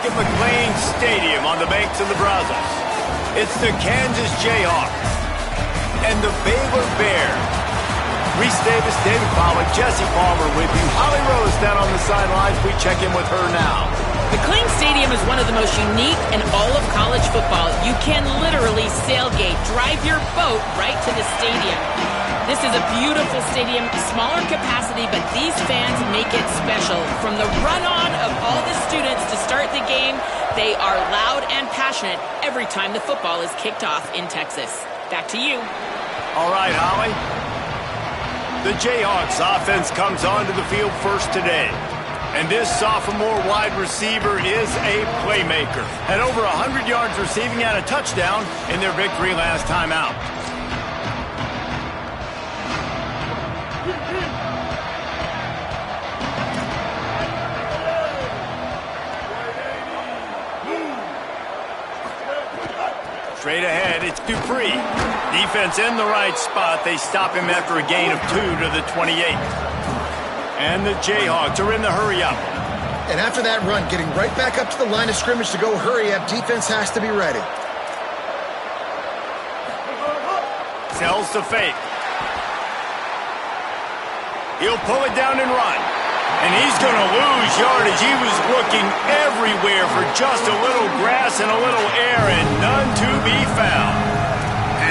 back at McLean Stadium on the banks of the Brazos. It's the Kansas Jayhawks and the Baylor Bears. Reese Davis, David Pollack, Jesse Palmer with you. Holly Rose down on the sidelines. We check in with her now. McLean Stadium is one of the most unique in all of college football. You can literally sailgate, drive your boat right to the stadium. This is a beautiful stadium, smaller capacity, but these fans make it special. From the run-on of all the students to start the game, they are loud and passionate every time the football is kicked off in Texas. Back to you. All right, Holly. The Jayhawks offense comes onto the field first today. And this sophomore wide receiver is a playmaker. Had over 100 yards receiving and a touchdown in their victory last time out. Straight ahead, it's Dupree. Defense in the right spot. They stop him after a gain of 2 to the 28. And the Jayhawks are in the hurry-up. And after that run, getting right back up to the line of scrimmage to go hurry-up, defense has to be ready. Sells to fake. He'll pull it down and run. And he's going to lose yardage. He was looking everywhere for just a little grass and a little air, and none to be found.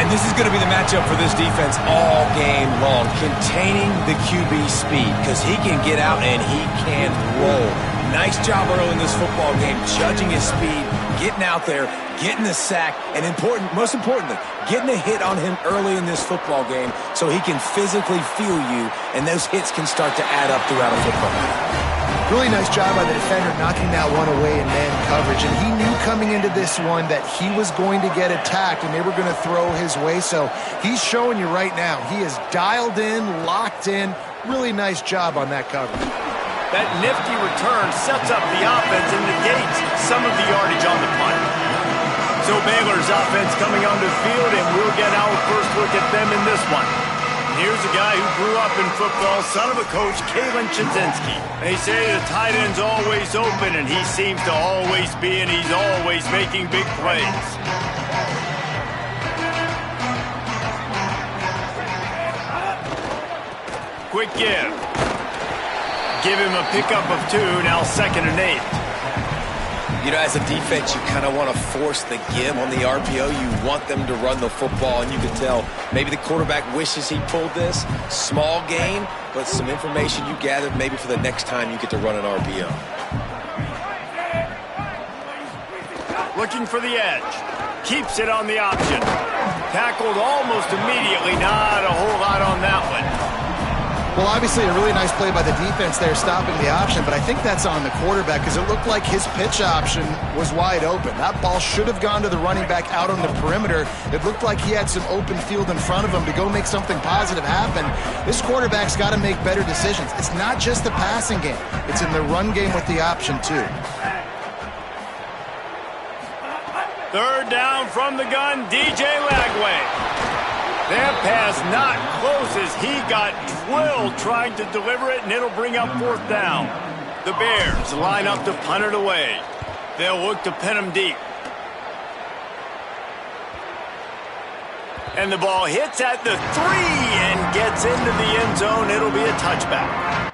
And this is going to be the matchup for this defense all game long, containing the QB speed, because he can get out and he can roll. Nice job early in this football game, judging his speed, getting out there, getting the sack, and most importantly, getting a hit on him early in this football game so he can physically feel you, and those hits can start to add up throughout a football game. Really nice job by the defender knocking that one away in man coverage. And he knew coming into this one that he was going to get attacked and they were going to throw his way. So he's showing you right now. He is dialed in, locked in. Really nice job on that coverage. That nifty return sets up the offense and negates some of the yardage on the punt. So Baylor's offense coming onto the field, and we'll get our first look at them in this one. Here's a guy who grew up in football, son of a coach, Kalen Chudzinski. They say the tight end's always open, and he seems to always be, and he's always making big plays. Quick give. Give him a pickup of 2, now 2nd and 8. You know, as a defense, you kind of want to force the give on the RPO. You want them to run the football, and you can tell maybe the quarterback wishes he pulled this. Small gain, but some information you gathered maybe for the next time you get to run an RPO. Looking for the edge. Keeps it on the option. Tackled almost immediately. Not a whole lot on that one. Well, obviously a really nice play by the defense there stopping the option, but I think that's on the quarterback because it looked like his pitch option was wide open. That ball should have gone to the running back out on the perimeter. It looked like he had some open field in front of him to go make something positive happen. This quarterback's got to make better decisions. It's not just the passing game. It's in the run game with the option, too. 3rd down from the gun, DJ Lagway. That pass not close as he got drilled trying to deliver it, and it'll bring up 4th down. The Bears line up to punt it away. They'll look to pin him deep. And the ball hits at the 3 and gets into the end zone. It'll be a touchback.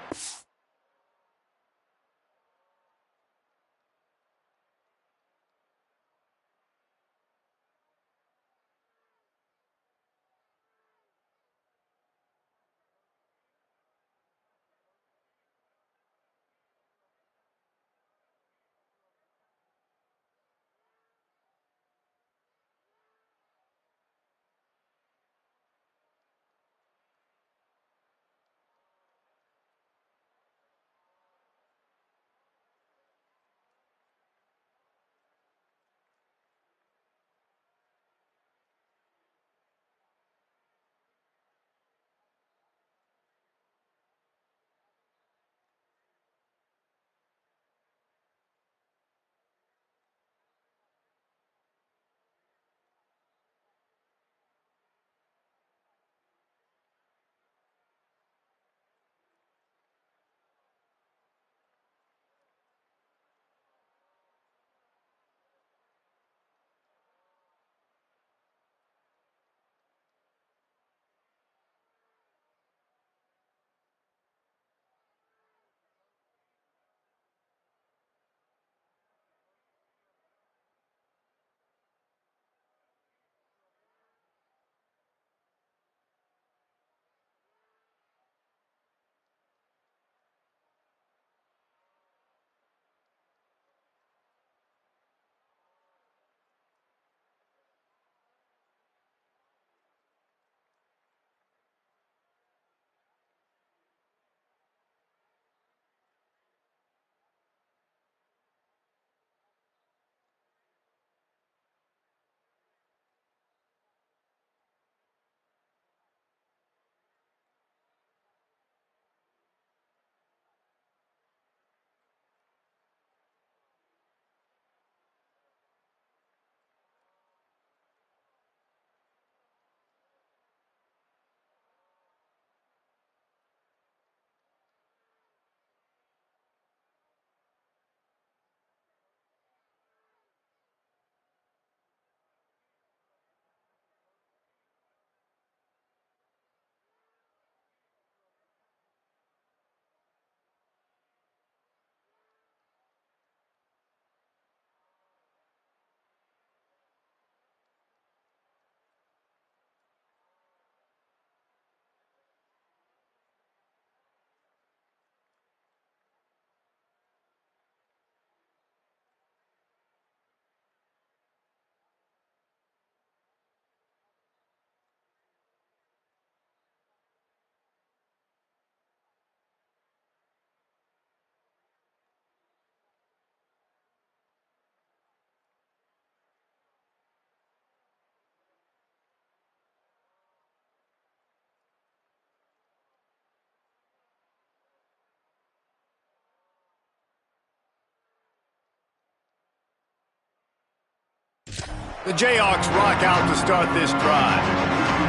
The Jayhawks rock out to start this drive.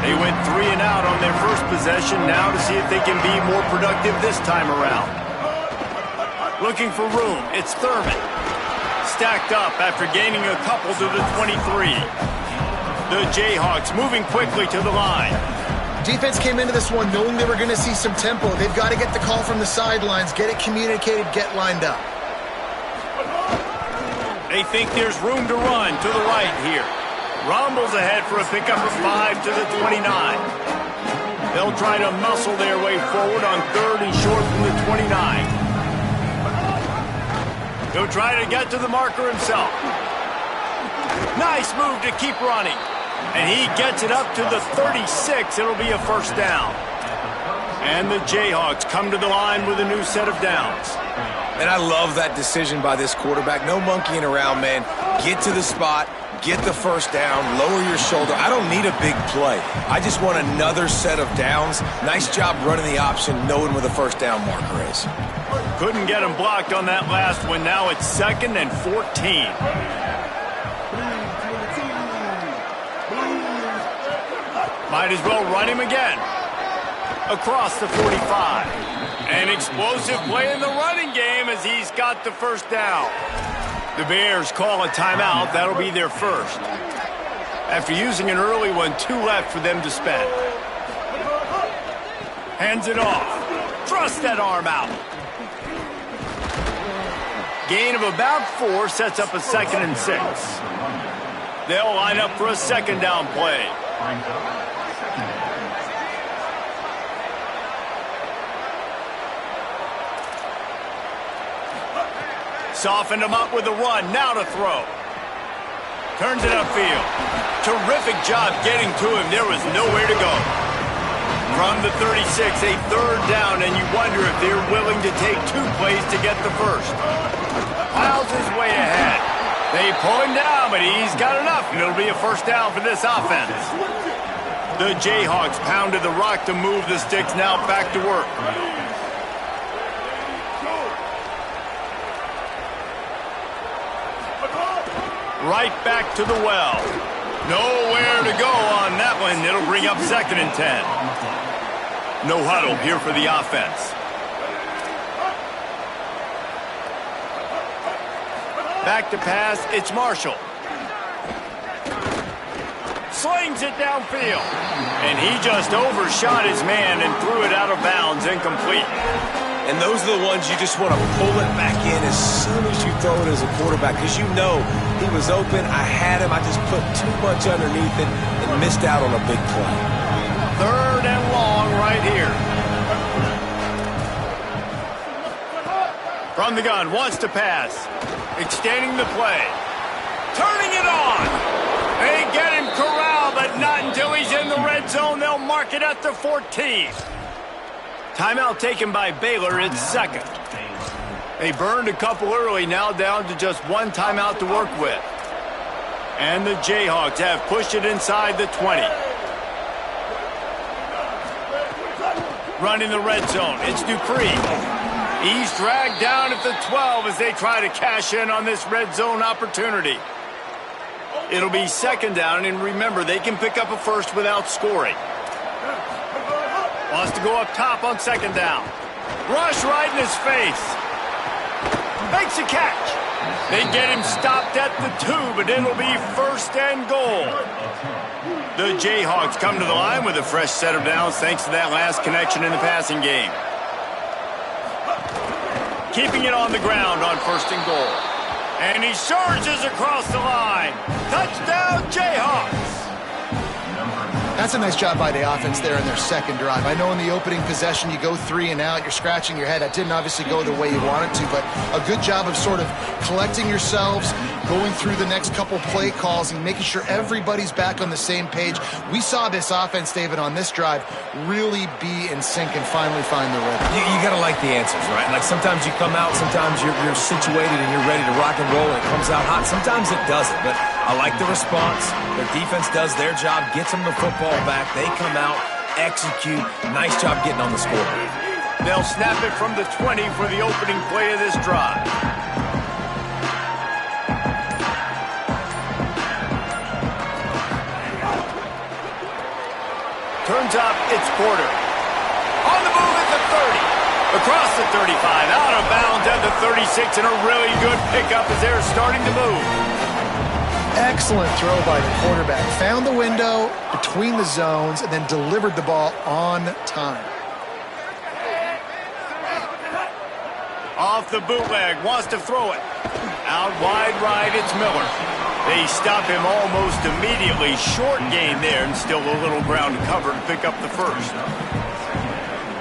They went 3 and out on their first possession, now to see if they can be more productive this time around. Looking for room, it's Thurman. Stacked up after gaining a couple to the 23. The Jayhawks moving quickly to the line. Defense came into this one knowing they were going to see some tempo. They've got to get the call from the sidelines, get it communicated, get lined up. They think there's room to run to the right here. Rumbles ahead for a pickup of 5 to the 29. They'll try to muscle their way forward on 3rd and short from the 29. He'll try to get to the marker himself. Nice move to keep running. And he gets it up to the 36. It'll be a first down. And the Jayhawks come to the line with a new set of downs. And I love that decision by this quarterback. No monkeying around, man. Get to the spot, get the first down, lower your shoulder. I don't need a big play. I just want another set of downs. Nice job running the option, knowing where the first down marker is. Couldn't get him blocked on that last one. Now it's 2nd and 14. Might as well run him again. Across the 45. An explosive play in the running game as he's got the first down. The Bears call a timeout. That'll be their first. After using an early one, 2 left for them to spend. Hands it off. Thrust that arm out. Gain of about 4 sets up a 2nd and 6. They'll line up for a 2nd down play. Softened him up with a run. Now to throw. Turns it upfield. Terrific job getting to him. There was nowhere to go. From the 36, a 3rd down, and you wonder if they're willing to take 2 plays to get the first. Piles his way ahead. They pull him down, but he's got enough, and it'll be a first down for this offense. The Jayhawks pounded the rock to move the sticks. Now back to work. Right back to the well. Nowhere to go on that one. It'll bring up 2nd and 10. No huddle here for the offense. Back to pass. It's Marshall. Slings it downfield. And he just overshot his man and threw it out of bounds, incomplete. And those are the ones you just want to pull it back in as soon as you throw it as a quarterback, because you know he was open, I had him, I just put too much underneath it and missed out on a big play. 3rd and long right here. From the gun, wants to pass. Extending the play. Turning it on. They get him corralled, but not until he's in the red zone. They'll mark it at the 14. Timeout taken by Baylor. It's 2nd. They burned a couple early, now down to just 1 timeout to work with. And the Jayhawks have pushed it inside the 20. Running the red zone. It's Dupree. He's dragged down at the 12 as they try to cash in on this red zone opportunity. It'll be 2nd down, and remember, they can pick up a first without scoring. Wants to go up top on 2nd down. Rush right in his face. Makes a catch. They get him stopped at the 2, but it'll be 1st and goal. The Jayhawks come to the line with a fresh set of downs thanks to that last connection in the passing game. Keeping it on the ground on 1st and goal. And he surges across the line. Touchdown, Jayhawks. That's a nice job by the offense there in their 2nd drive. I know in the opening possession you go 3 and out, you're scratching your head. That didn't obviously go the way you wanted to, but a good job of sort of collecting yourselves, going through the next couple play calls and making sure everybody's back on the same page. We saw this offense, David, on this drive really be in sync and finally find the rhythm. You got to like the answers, right? Like sometimes you come out, sometimes you're situated and you're ready to rock and roll and it comes out hot. Sometimes it doesn't, but I like the response. The defense does their job, gets them the football back. They come out, execute. Nice job getting on the scoreboard. They'll snap it from the 20 for the opening play of this drive. turns up, it's Porter. On the move at the 30. Across the 35, out of bounds at the 36, and a really good pickup as they're starting to move. Excellent throw by the quarterback. Found the window between the zones and then delivered the ball on time. Off the bootleg, wants to throw it. Out wide right, it's Miller. They stop him almost immediately. Short gain there, and still a little ground to cover to pick up the first.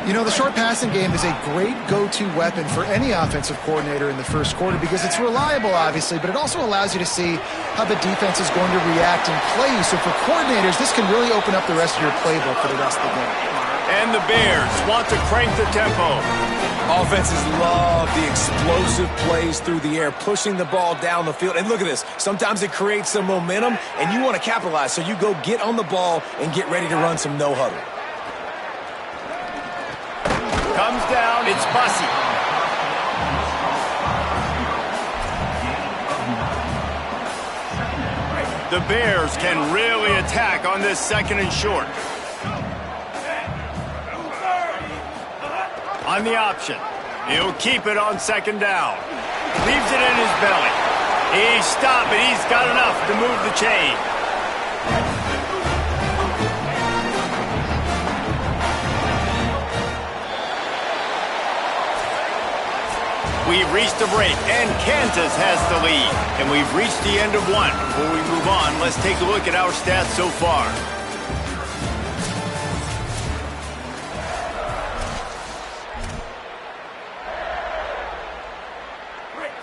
You know, the short passing game is a great go-to weapon for any offensive coordinator in the first quarter because it's reliable, obviously, but it also allows you to see how the defense is going to react and play you. So for coordinators, this can really open up the rest of your playbook for the rest of the game. And the Bears want to crank the tempo. Offenses love the explosive plays through the air, pushing the ball down the field. And look at this. Sometimes it creates some momentum, and you want to capitalize. So you go get on the ball and get ready to run some no-huddle. Comes down, it's Bussey. The Bears can really attack on this second and short. On the option. He'll keep it on second down. Leaves it in his belly. He's stopped, but he's got enough to move the chain. We've reached the break, and Kansas has the lead. And we've reached the end of one. Before we move on, let's take a look at our stats so far.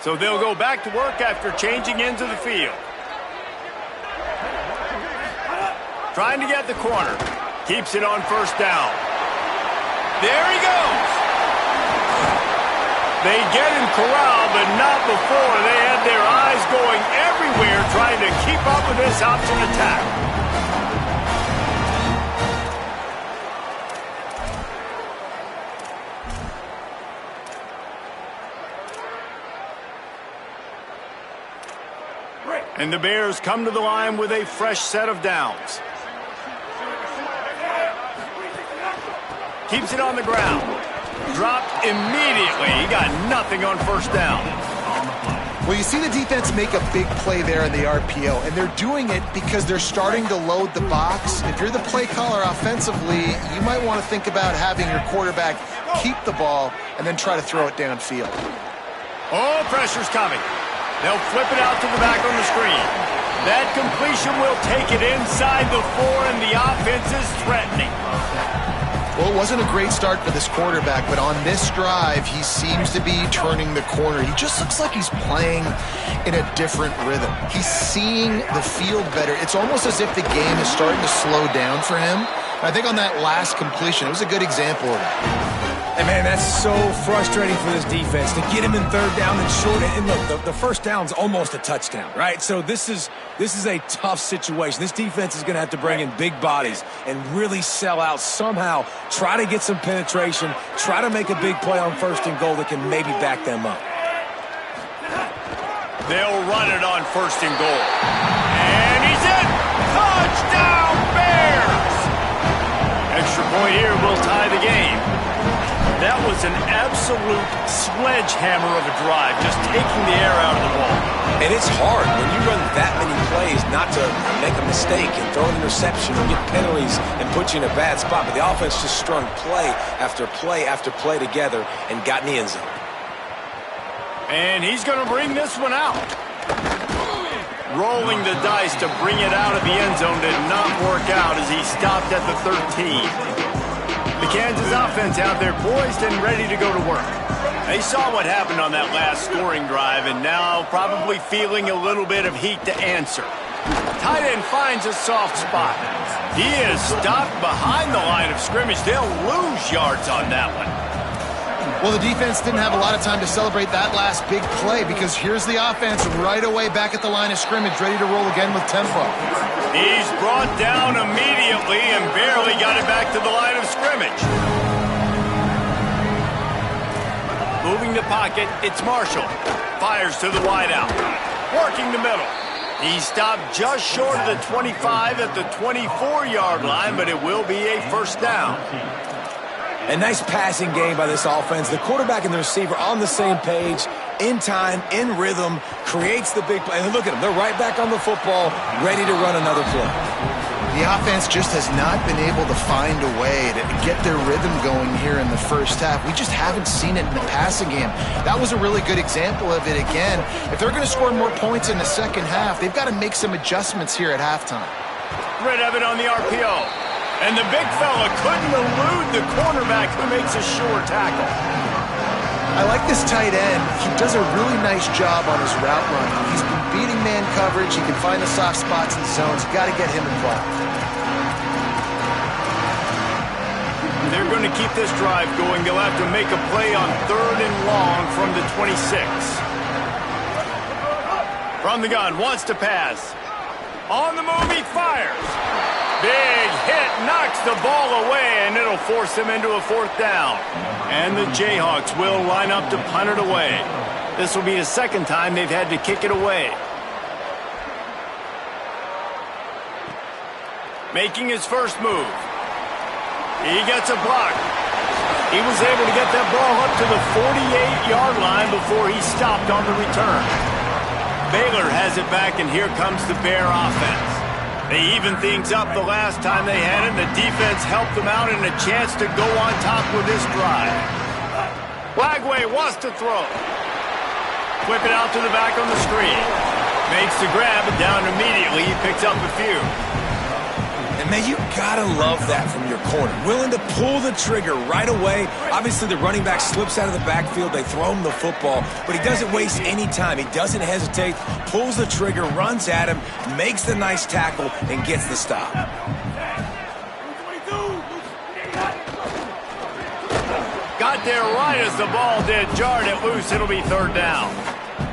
So they'll go back to work after changing into the field. Trying to get the corner. Keeps it on first down. There he goes. They get him corralled, but not before. They had their eyes going everywhere trying to keep up with this option attack. And the Bears come to the line with a fresh set of downs. Keeps it on the ground. Dropped immediately. He got nothing on first down. Well, you see the defense make a big play there in the RPO, and they're doing it because they're starting to load the box. If you're the play caller offensively, you might want to think about having your quarterback keep the ball and then try to throw it downfield. Oh, pressure's coming. They'll flip it out to the back on the screen. That completion will take it inside the 4, and the offense is threatening. Well, it wasn't a great start for this quarterback, but on this drive, he seems to be turning the corner. He just looks like he's playing in a different rhythm. He's seeing the field better. It's almost as if the game is starting to slow down for him. I think on that last completion, it was a good example of that. And, man, that's so frustrating for this defense to get him in third down and short. And look, the first down's almost a touchdown, right? So this is a tough situation. This defense is going to have to bring in big bodies and really sell out somehow, try to get some penetration, try to make a big play on first and goal that can maybe back them up. They'll run it on first and goal. And he's in! Touchdown, Bears! Extra point here will tie the game. That was an absolute sledgehammer of a drive, just taking the air out of the ball. And it's hard when you run that many plays not to make a mistake and throw an interception and get penalties and put you in a bad spot. But the offense just strung play after play after play together and got in the end zone. And he's going to bring this one out. Rolling the dice to bring it out of the end zone did not work out as he stopped at the 13. The Kansas offense out there poised and ready to go to work. They saw what happened on that last scoring drive and now probably feeling a little bit of heat to answer. Tight end finds a soft spot. He is stopped behind the line of scrimmage. They'll lose yards on that one. Well, the defense didn't have a lot of time to celebrate that last big play because here's the offense right away back at the line of scrimmage, ready to roll again with tempo. He's brought down immediately and barely got it back to the line of scrimmage. Moving the pocket, it's Marshall. Fires to the wideout. Working the middle. He stopped just short of the 25 at the 24-yard line, but it will be a first down. A nice passing game by this offense. The quarterback and the receiver on the same page, in time, in rhythm, creates the big play. And look at them. They're right back on the football, ready to run another play. The offense just has not been able to find a way to get their rhythm going here in the first half. We just haven't seen it in the passing game. That was a really good example of it again. If they're going to score more points in the second half, they've got to make some adjustments here at halftime. Red Evan on the RPO. And the big fella couldn't elude the cornerback who makes a sure tackle. I like this tight end. He does a really nice job on his route running. He's been beating man coverage. He can find the soft spots in zones. You've got to get him involved. They're going to keep this drive going. They'll have to make a play on 3rd and long from the 26. From the gun, wants to pass. On the move, he fires. Big hit, knocks the ball away, and it'll force him into a 4th down. And the Jayhawks will line up to punt it away. This will be the second time they've had to kick it away. Making his first move. He gets a block. He was able to get that ball up to the 48-yard line before he stopped on the return. Baylor has it back, and here comes the Bear offense. They evened things up the last time they had it, and the defense helped them out and a chance to go on top with this drive. Lagway wants to throw. Whip it out to the back on the screen. Makes the grab, and down immediately. He picks up a few. And, man, you got to love that from your corner. Willing to pull the trigger right away. Obviously, the running back slips out of the backfield. They throw him the football, but he doesn't waste any time. He doesn't hesitate, pulls the trigger, runs at him, makes the nice tackle, and gets the stop. Got there right as the ball did. Jarred it loose. It'll be 3rd down.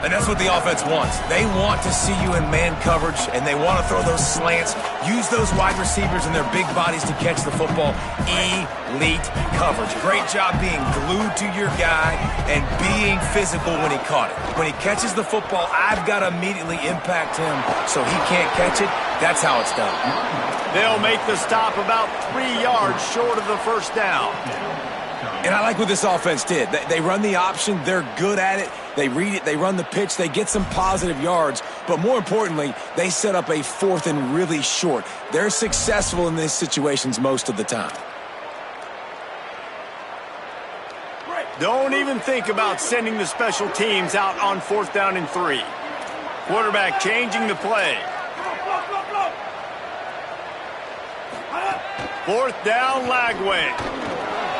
And that's what the offense wants. They want to see you in man coverage, and they want to throw those slants, use those wide receivers and their big bodies to catch the football. Elite coverage. Great job being glued to your guy and being physical when he caught it. When he catches the football, I've got to immediately impact him so he can't catch it. That's how it's done. They'll make the stop about 3 yards short of the first down. And I like what this offense did. They run the option. They're good at it. They read it. They run the pitch. They get some positive yards. But more importantly, they set up a 4th and really short. They're successful in these situations most of the time. Don't even think about sending the special teams out on 4th down and 3. Quarterback changing the play. 4th down, Lagway.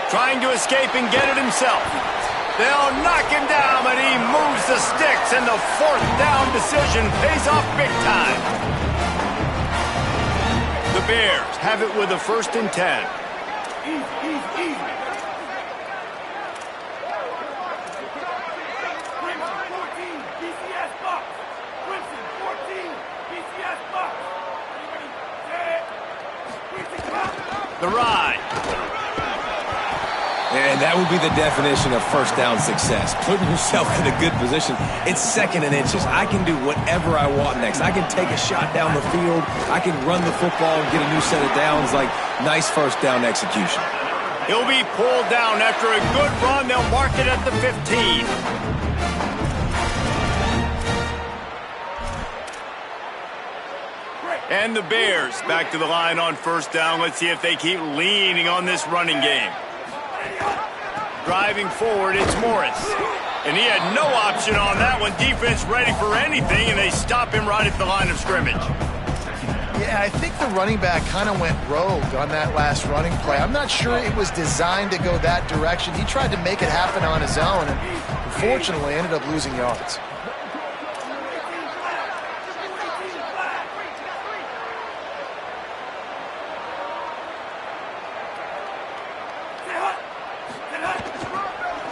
Trying to escape and get it himself. They'll knock him down, but he moves the sticks, and the 4th down decision pays off big time. The Bears have it with a 1st and 10. The ride. And that would be the definition of 1st down success. Putting yourself in a good position. It's 2nd and inches. I can do whatever I want next. I can take a shot down the field. I can run the football and get a new set of downs. Like, nice 1st down execution. He'll be pulled down after a good run. They'll mark it at the 15. And the Bears back to the line on 1st down. Let's see if they keep leaning on this running game. Driving forward, it's Morris. And he had no option on that one. Defense ready for anything, and they stop him right at the line of scrimmage. Yeah, I think the running back kind of went rogue on that last running play. I'm not sure it was designed to go that direction. He tried to make it happen on his own, and unfortunately ended up losing yards.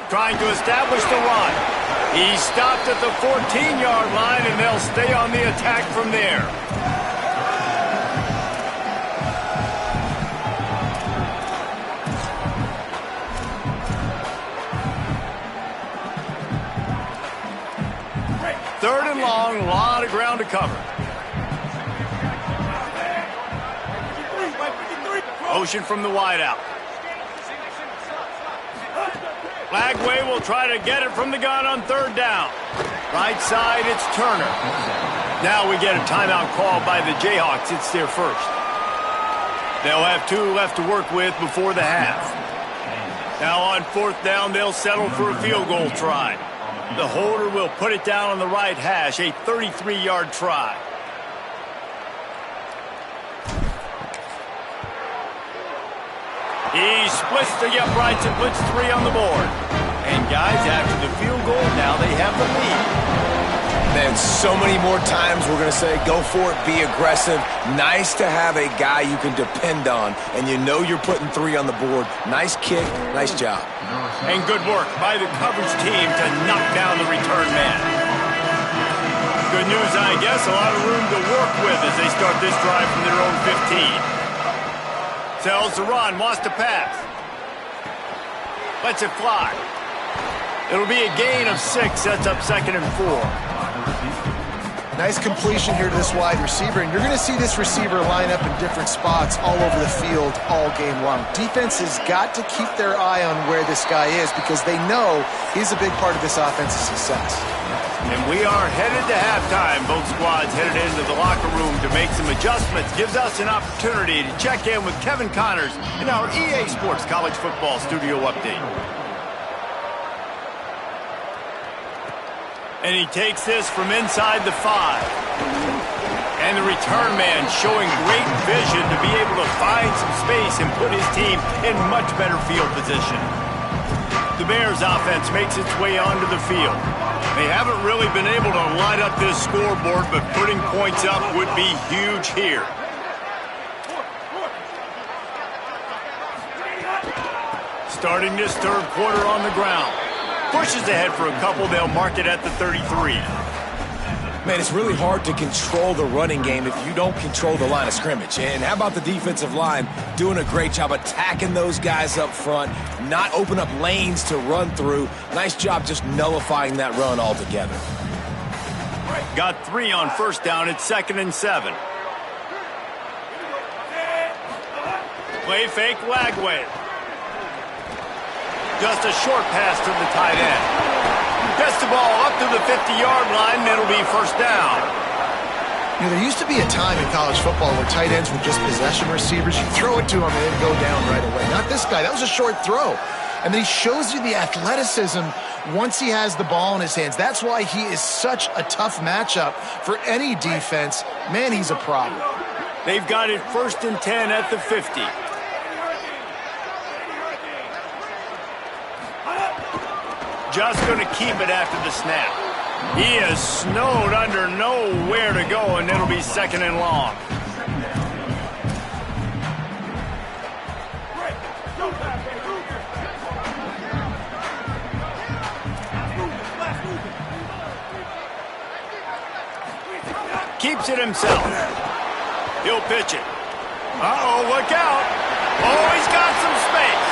Trying to establish the run. He stopped at the 14-yard line, and they'll stay on the attack from there. Third and long, a lot of ground to cover. Motion from the wideout. Lagway will try to get it from the gun on third down. Right side, it's Turner. Now we get a timeout call by the Jayhawks. It's their first. They'll have 2 left to work with before the half. Now on fourth down, they'll settle for a field goal try. The holder will put it down on the right hash, a 33-yard try. He splits the uprights and puts 3 on the board. And guys, after the field goal, now they have the lead. Man, so many more times we're going to say, go for it, be aggressive. Nice to have a guy you can depend on, and you know you're putting 3 on the board. Nice kick, nice job. And good work by the coverage team to knock down the return man. Good news, I guess, a lot of room to work with as they start this drive from their own 15. Tells to run, wants to pass. Lets it fly. It'll be a gain of 6, sets up 2nd and 4. Nice completion here to this wide receiver, and you're going to see this receiver line up in different spots all over the field all game long. Defense has got to keep their eye on where this guy is because they know he's a big part of this offense's success. And we are headed to halftime. Both squads headed into the locker room to make some adjustments. Gives us an opportunity to check in with Kevin Connors in our EA Sports College Football Studio Update. And he takes this from inside the 5. And the return man showing great vision to be able to find some space and put his team in much better field position. The Bears offense makes its way onto the field. They haven't really been able to light up this scoreboard, but putting points up would be huge here. Starting this third quarter on the ground. Pushes ahead for a couple. They'll mark it at the 33. Man, it's really hard to control the running game if you don't control the line of scrimmage. And how about the defensive line doing a great job attacking those guys up front, not open up lanes to run through. Nice job just nullifying that run altogether. Got 3 on first down. It's 2nd and 7. Play fake Lagway. Just a short pass to the tight end. Gets the ball up to the 50-yard line, and it'll be first down. You know, there used to be a time in college football where tight ends were just possession receivers. You throw it to him and they'd go down right away. Not this guy. That was a short throw. And then he shows you the athleticism once he has the ball in his hands. That's why he is such a tough matchup for any defense. Man, he's a problem. They've got it 1st and 10 at the 50. Just going to keep it after the snap. He is snowed under nowhere to go, and it'll be 2nd and long. Keeps it himself. He'll pitch it. Uh-oh, look out. Oh, he's got some space.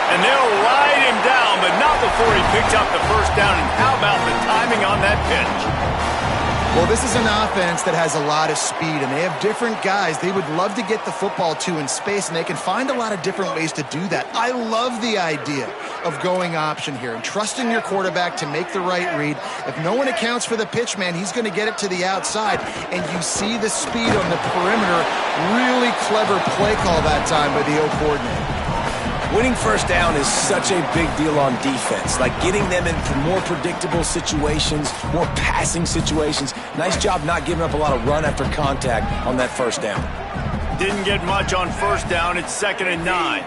And they'll ride him down, but not before he picks up the first down. And how about the timing on that pitch? Well, this is an offense that has a lot of speed, and they have different guys they would love to get the football to in space, and they can find a lot of different ways to do that. I love the idea of going option here and trusting your quarterback to make the right read. If no one accounts for the pitch, man, he's going to get it to the outside, and you see the speed on the perimeter. Really clever play call that time by the O coordinator. Winning first down is such a big deal on defense, like getting them into more predictable situations, more passing situations. Nice job not giving up a lot of run after contact on that first down. Didn't get much on first down. It's 2nd and 9.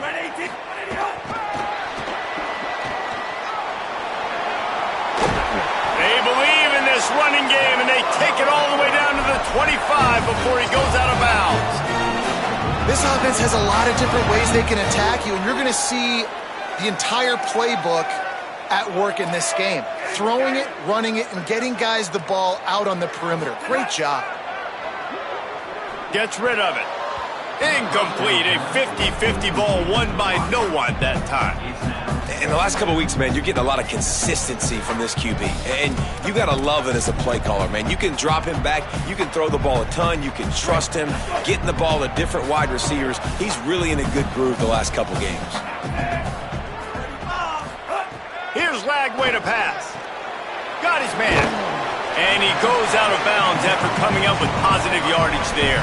They believe in this running game, and they take it all the way down to the 25 before he goes out of bounds. This offense has a lot of different ways they can attack you, and you're going to see the entire playbook at work in this game. Throwing it, running it, and getting guys the ball out on the perimeter. Great job. Gets rid of it. Incomplete. A 50-50 ball won by no one that time. In the last couple of weeks, man, you're getting a lot of consistency from this QB. And you got to love it as a play caller, man. You can drop him back. You can throw the ball a ton. You can trust him, getting the ball to different wide receivers. He's really in a good groove the last couple games. Here's Lagway to pass. Got his man. And he goes out of bounds after coming up with positive yardage there.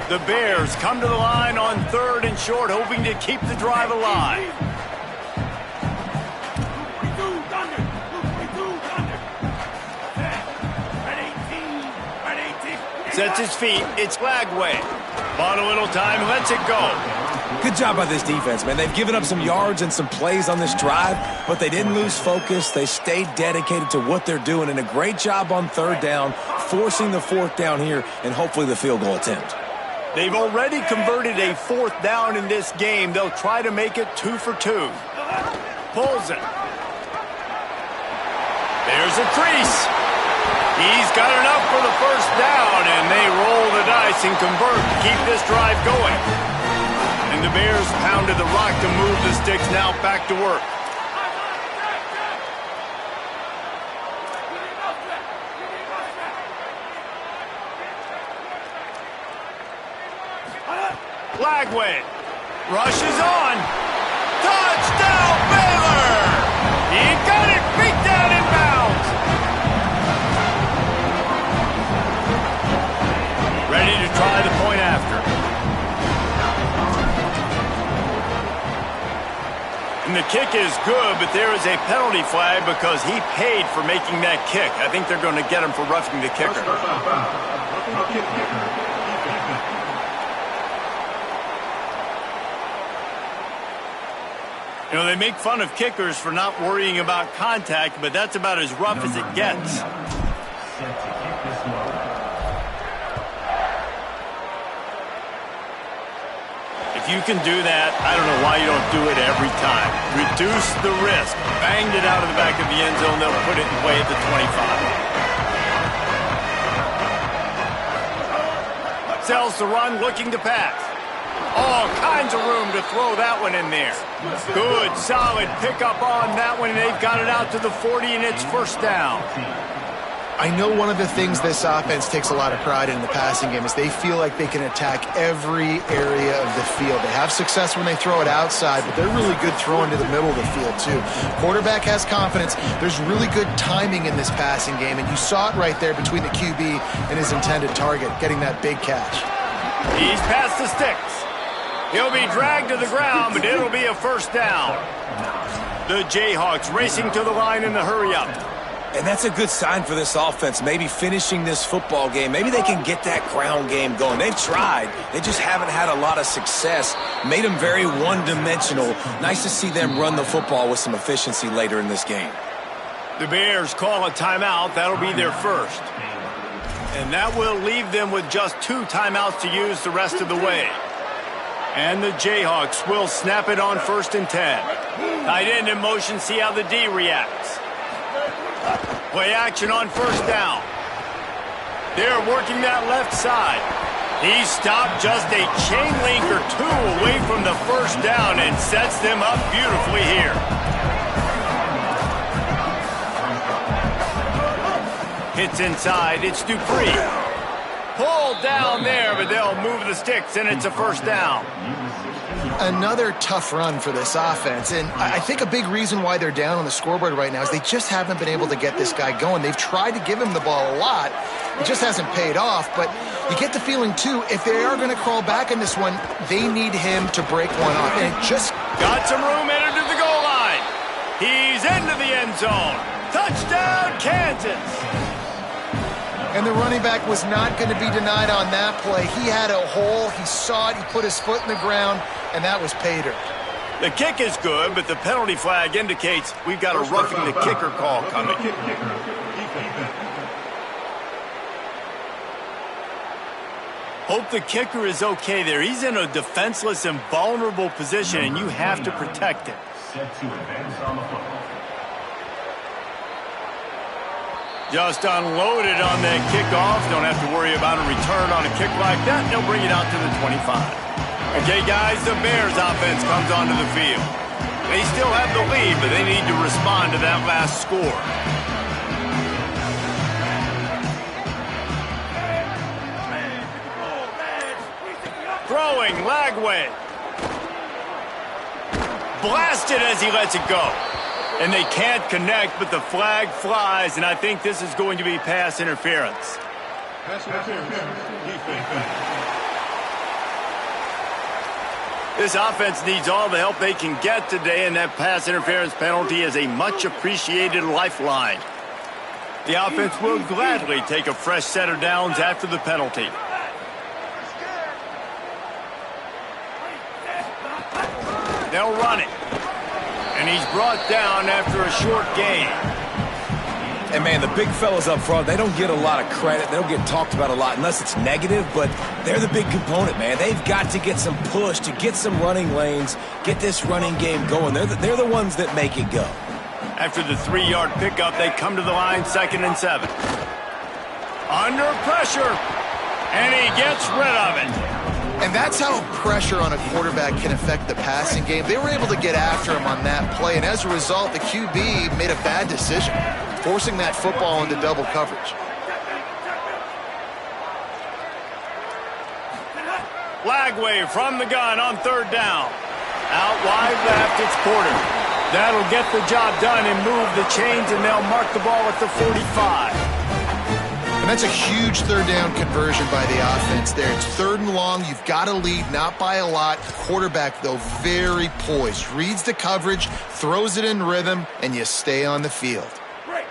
The Bears come to the line on 3rd and short, hoping to keep the drive alive. Sets his feet. It's Lagway. Bought a little time, lets it go. Good job by this defense, man. They've given up some yards and some plays on this drive, but they didn't lose focus. They stayed dedicated to what they're doing, and a great job on 3rd down, forcing the 4th down here, and hopefully the field goal attempt. They've already converted a 4th down in this game. They'll try to make it 2 for 2. Pulls it. There's a crease. He's got enough for the 1st down, and they roll the dice and convert to keep this drive going. And the Bears pounded the rock to move the sticks, now back to work. Lagway rushes on. Touchdown, Baylor! He got it beat down in bounds. Ready to try the point after. And the kick is good, but there is a penalty flag because he paid for making that kick. I think they're going to get him for roughing the kicker. You know, they make fun of kickers for not worrying about contact, but that's about as rough as it gets. If you can do that, I don't know why you don't do it every time. Reduce the risk. Banged it out of the back of the end zone. They'll put it away at the 25. Sells the run, looking to pass. All kinds of room to throw that one in there. Good, solid pickup on that one. They've got it out to the 40, and it's 1st down. I know one of the things this offense takes a lot of pride in the passing game is they feel like they can attack every area of the field. They have success when they throw it outside, but they're really good throwing to the middle of the field, too. Quarterback has confidence. There's really good timing in this passing game, and you saw it right there between the QB and his intended target, getting that big catch. He's past the sticks. He'll be dragged to the ground, but it'll be a 1st down. The Jayhawks racing to the line in the hurry-up. And that's a good sign for this offense, maybe finishing this football game. Maybe they can get that ground game going. They've tried. They just haven't had a lot of success. Made them very one-dimensional. Nice to see them run the football with some efficiency later in this game. The Bears call a timeout. That'll be their 1st. And that will leave them with just 2 timeouts to use the rest of the way. And the Jayhawks will snap it on 1st and 10. Tight end in motion, see how the D reacts. Play action on 1st down. They're working that left side. He stopped just a chain link or 2 away from the 1st down and sets them up beautifully here. Hits inside, it's Dupree. Pulled down there, but they'll move the sticks, and it's a 1st down. Another tough run for this offense, and I think a big reason why they're down on the scoreboard right now is they just haven't been able to get this guy going. They've tried to give him the ball a lot. It just hasn't paid off, but you get the feeling, too, if they are going to crawl back in this one, they need him to break one off, and it just... Got some room, headed to the goal line. He's into the end zone. Touchdown, Kansas. And the running back was not going to be denied on that play. He had a hole. He saw it. He put his foot in the ground, and that was pay dirt. The kick is good, but the penalty flag indicates we've got a roughing the kicker call coming. Hope the kicker is okay there. He's in a defenseless and vulnerable position, and you have to protect him. Just unloaded on that kickoff. Don't have to worry about a return on a kick like that. They'll bring it out to the 25. Okay, guys, the Bears offense comes onto the field. They still have the lead, but they need to respond to that last score. Throwing, Lagway. Blasted as he lets it go. And they can't connect, but the flag flies, and I think this is going to be pass interference. This offense needs all the help they can get today, and that pass interference penalty is a much-appreciated lifeline. The offense will gladly take a fresh set of downs after the penalty. They'll run it. And he's brought down after a short gain. And, man, the big fellas up front, they don't get a lot of credit. They don't get talked about a lot unless it's negative, but they're the big component, man. They've got to get some push, to get some running lanes, get this running game going. They're the ones that make it go. After the 3-yard pickup, they come to the line 2nd and 7. Under pressure, and he gets rid of it. And that's how pressure on a quarterback can affect the passing game. They were able to get after him on that play, and as a result, the QB made a bad decision, forcing that football into double coverage. Lagway from the gun on 3rd down. Out wide left, it's Porter. That'll get the job done and move the chains, and they'll mark the ball at the 45. And that's a huge 3rd down conversion by the offense there. It's 3rd and long. You've got to lead, not by a lot. Quarterback, though, very poised. Reads the coverage, throws it in rhythm, and you stay on the field.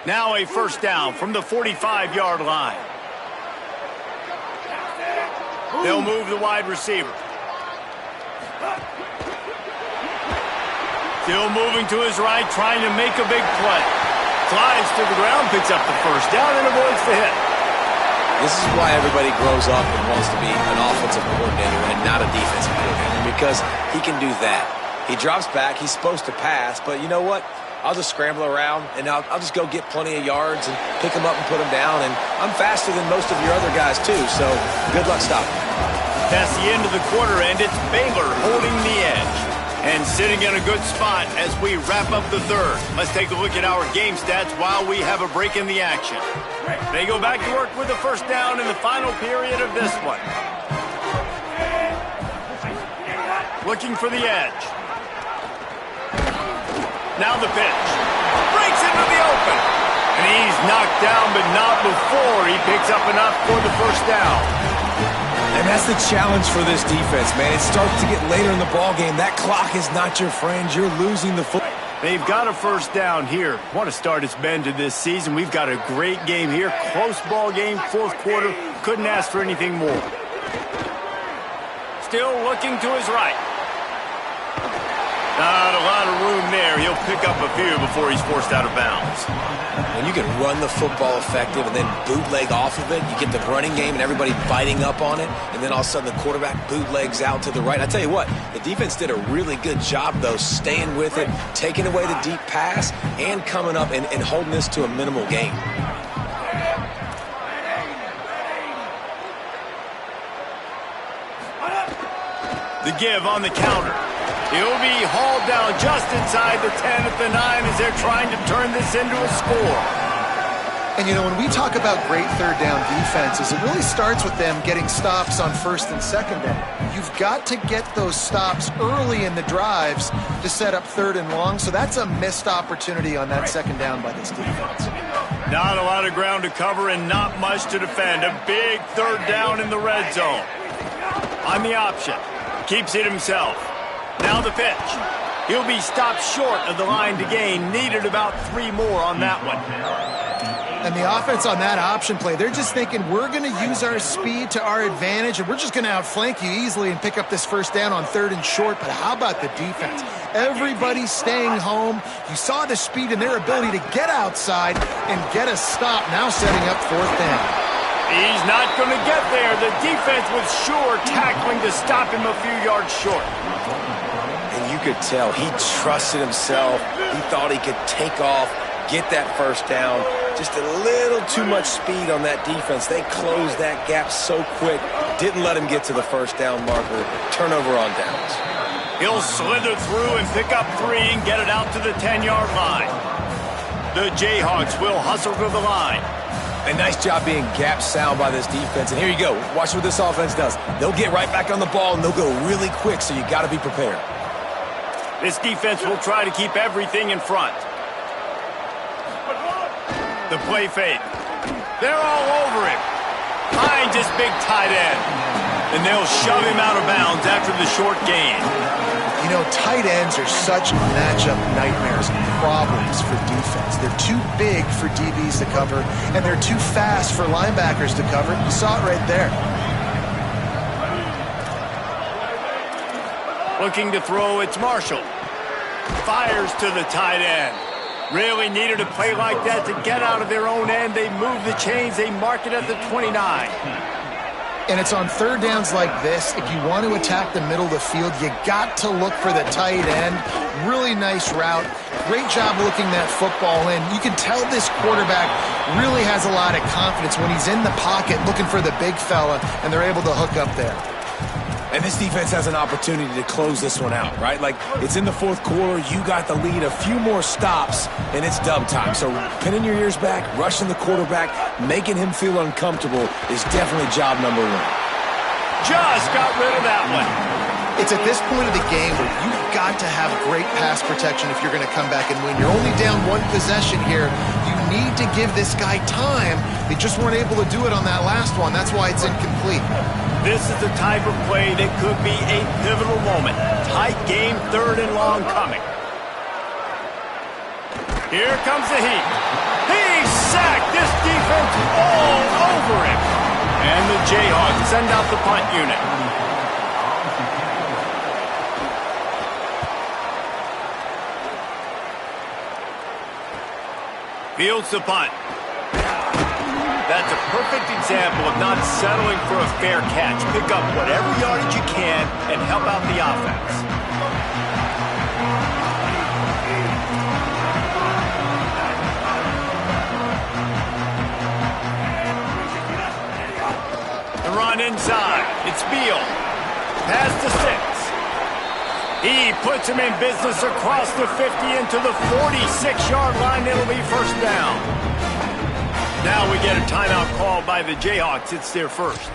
Now a 1st down from the 45-yard line. They'll move the wide receiver. Still moving to his right, trying to make a big play. Flies to the ground, picks up the 1st down, and avoids the hit. This is why everybody grows up and wants to be an offensive coordinator and not a defensive coordinator, because he can do that. He drops back. He's supposed to pass, but you know what? I'll just scramble around, and I'll just go get plenty of yards and pick them up and put them down, and I'm faster than most of your other guys, too, so good luck stopping. Past the end of the quarter, and it's Baylor holding the edge. And sitting in a good spot as we wrap up the 3rd. Let's take a look at our game stats while we have a break in the action. They go back to work with the 1st down in the final period of this one. Looking for the edge. Now the pitch. Breaks into the open. And he's knocked down, but not before he picks up enough for the 1st down. And that's the challenge for this defense, man. It starts to get later in the ballgame. That clock is not your friend. You're losing the football. They've got a 1st down here. What a start it's been to this season. We've got a great game here. Close ball game, 4th quarter. Couldn't ask for anything more. Still looking to his right. Not a lot of room there. He'll pick up a few before he's forced out of bounds. When you can run the football effective and then bootleg off of it, you get the running game and everybody biting up on it, and then all of a sudden the quarterback bootlegs out to the right. I tell you what, the defense did a really good job, though, staying with it, taking away the deep pass, and coming up and holding this to a minimal gain. The give on the counter. He'll be hauled down just inside the 10 at the 9 as they're trying to turn this into a score. And, you know, when we talk about great 3rd down defenses, it really starts with them getting stops on 1st and 2nd down. You've got to get those stops early in the drives to set up 3rd and long, so that's a missed opportunity on that 2nd down by this defense. Not a lot of ground to cover and not much to defend. A big 3rd down in the red zone. On the option. Keeps it himself. Now the pitch. He'll be stopped short of the line to gain. Needed about 3 more on that one. And the offense on that option play, they're just thinking we're going to use our speed to our advantage and we're just going to outflank you easily and pick up this 1st down on 3rd and short. But how about the defense? Everybody's staying home. You saw the speed and their ability to get outside and get a stop, now setting up 4th down. He's not going to get there. The defense was sure tackling to stop him a few yards short. And you could tell he trusted himself. He thought he could take off, get that first down. Just a little too much speed on that defense. They closed that gap so quick. Didn't let him get to the first down marker. Turnover on downs. He'll slither through and pick up 3 and get it out to the 10-yard line. The Jayhawks will hustle to the line. A nice job being gap sound by this defense. And here you go. Watch what this offense does. They'll get right back on the ball, and they'll go really quick, so you got to be prepared. This defense will try to keep everything in front. The play fake. They're all over him. Finds this big tight end. And they'll shove him out of bounds after the short gain. You know, tight ends are such matchup nightmares and problems for defense. They're too big for DBs to cover, and they're too fast for linebackers to cover. You saw it right there. Looking to throw, it's Marshall. Fires to the tight end. Really needed a play like that to get out of their own end. They move the chains. They mark it at the 29. And it's on third downs like this. If you want to attack the middle of the field, you got to look for the tight end. Really nice route. Great job looking that football in. You can tell this quarterback really has a lot of confidence when he's in the pocket looking for the big fella, and they're able to hook up there. And this defense has an opportunity to close this one out, right? Like, it's in the fourth quarter. You got the lead, a few more stops, and it's dub time. So pinning your ears back, rushing the quarterback, making him feel uncomfortable is definitely job number 1. Just got rid of that one. It's at this point of the game where you've got to have great pass protection if you're going to come back and win. You're only down 1 possession here. You need to give this guy time. They just weren't able to do it on that last one. That's why it's incomplete. This is the type of play that could be a pivotal moment. Tight game, 3rd and long coming. Here comes the heat. He's sacked. This defense all over him. And the Jayhawks send out the punt unit. Fields the punt. That's a perfect example of not settling for a fair catch. Pick up whatever yardage you can and help out the offense. The run inside. It's Beal. Pass to 6. He puts him in business across the 50 into the 46-yard line. It'll be first down. Now we get a timeout called by the Jayhawks. It's their first.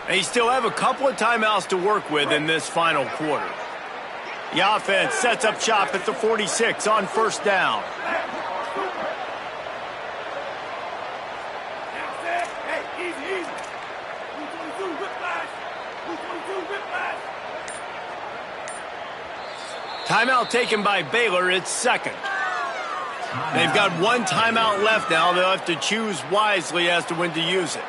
They still have a couple of timeouts to work with in this final quarter. The offense sets up shop at the 46 on first down. Timeout taken by Baylor. It's second. They've got 1 timeout left now. They'll have to choose wisely as to when to use it.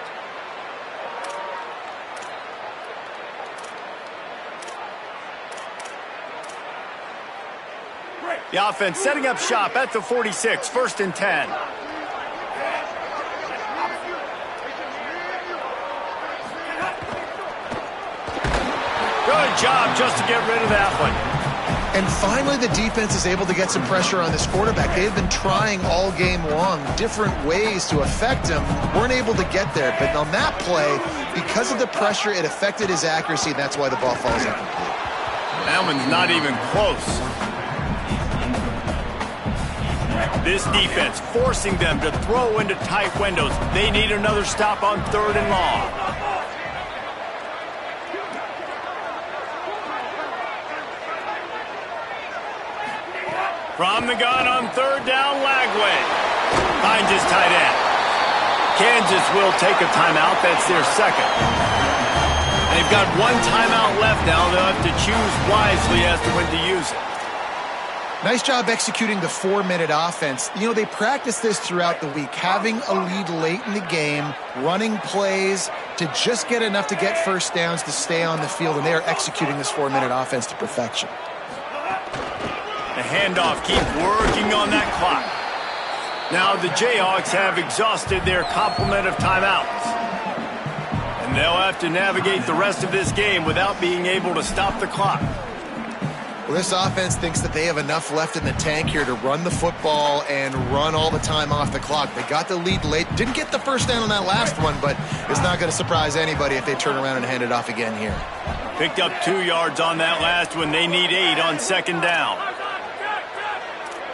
The offense setting up shop at the 46, 1st and 10. Good job just to get rid of that one. And finally, the defense is able to get some pressure on this quarterback. They've been trying all game long, different ways to affect him. Weren't able to get there. But on that play, because of the pressure, it affected his accuracy, and that's why the ball falls incomplete. That one's not even close. This defense forcing them to throw into tight windows. They need another stop on 3rd and long. From the gun on 3rd down, Lagway finds his tight end. Kansas will take a timeout. That's their second. They've got 1 timeout left now. They'll have to choose wisely as to when to use it. Nice job executing the 4-minute offense. You know, they practice this throughout the week, having a lead late in the game, running plays to just get enough to get first downs to stay on the field, and they are executing this 4-minute offense to perfection. The handoff, keep working on that clock. Now the Jayhawks have exhausted their complement of timeouts. And they'll have to navigate the rest of this game without being able to stop the clock. Well, Well, this offense thinks that they have enough left in the tank here to run the football and run all the time off the clock. They got the lead late. Didn't get the first down on that last one, but it's not going to surprise anybody if they turn around and hand it off again here. Picked up 2 yards on that last one. They need 8 on second down.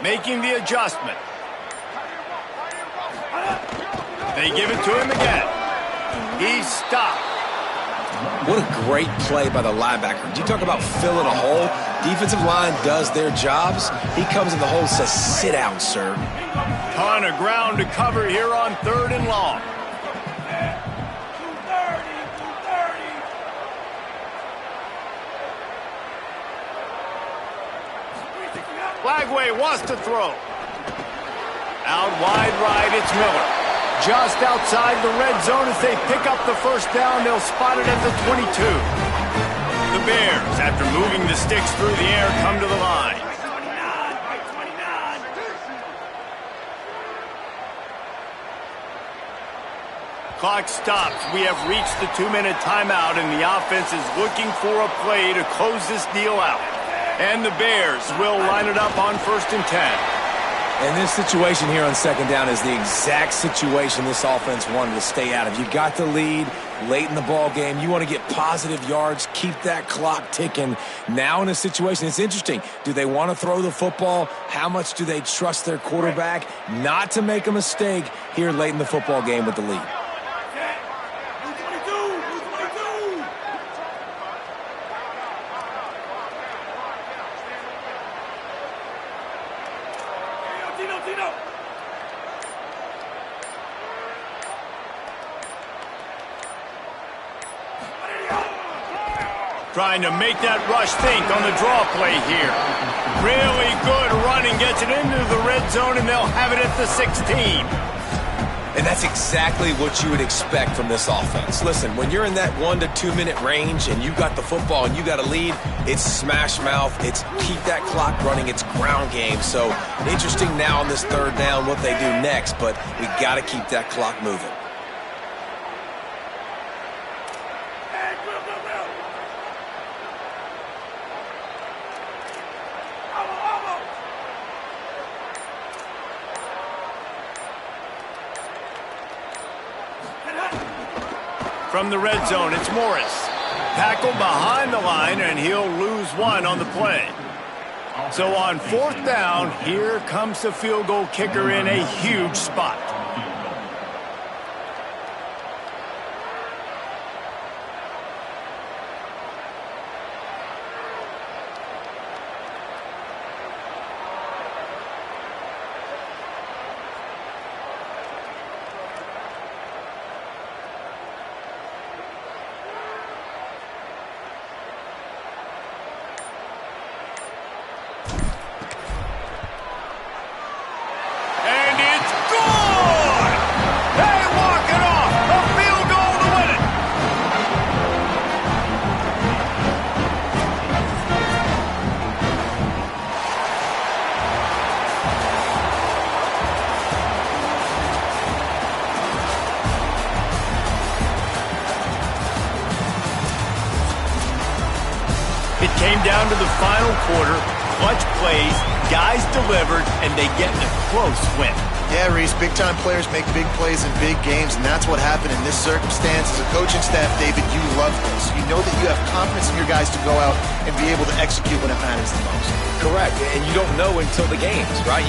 Making the adjustment. They give it to him again. He's stopped. What a great play by the linebacker. You talk about filling a hole. Defensive line does their jobs. He comes in the hole and says, sit down, sir. Ton of ground to cover here on 3rd and long. Flagway wants to throw. Out wide right, it's Miller. Just outside the red zone as they pick up the first down. They'll spot it at the 22. The Bears, after moving the sticks through the air, come to the line. Clock stops. We have reached the 2-minute timeout, and the offense is looking for a play to close this deal out. And the Bears will line it up on 1st and 10. And this situation here on second down is the exact situation this offense wanted to stay out of. You got the lead late in the ball game. You want to get positive yards, keep that clock ticking. Now in a situation, it's interesting. Do they want to throw the football? How much do they trust their quarterback not to make a mistake here late in the football game with the lead? Trying to make that rush think on the draw play here. Really good running, gets it into the red zone, and they'll have it at the 16. And that's exactly what you would expect from this offense. Listen, when you're in that 1 to 2 minute range and you got the football and you got a lead, it's smash mouth, it's keep that clock running, it's ground game. So interesting now on this 3rd down what they do next, but we got to keep that clock moving. From the red zone, it's Morris. Tackled behind the line, and he'll lose 1 on the play. So on 4th down, here comes the field goal kicker in a huge spot. Came down to the final quarter, clutch plays, guys delivered, and they get a close win. Yeah, Reese, big-time players make big plays in big games, and that's what happened in this circumstance. As a coaching staff, David, you love this. You know that you have confidence in your guys to go out and be able to execute when it matters the most. Correct, and you don't know until the games, right? You don't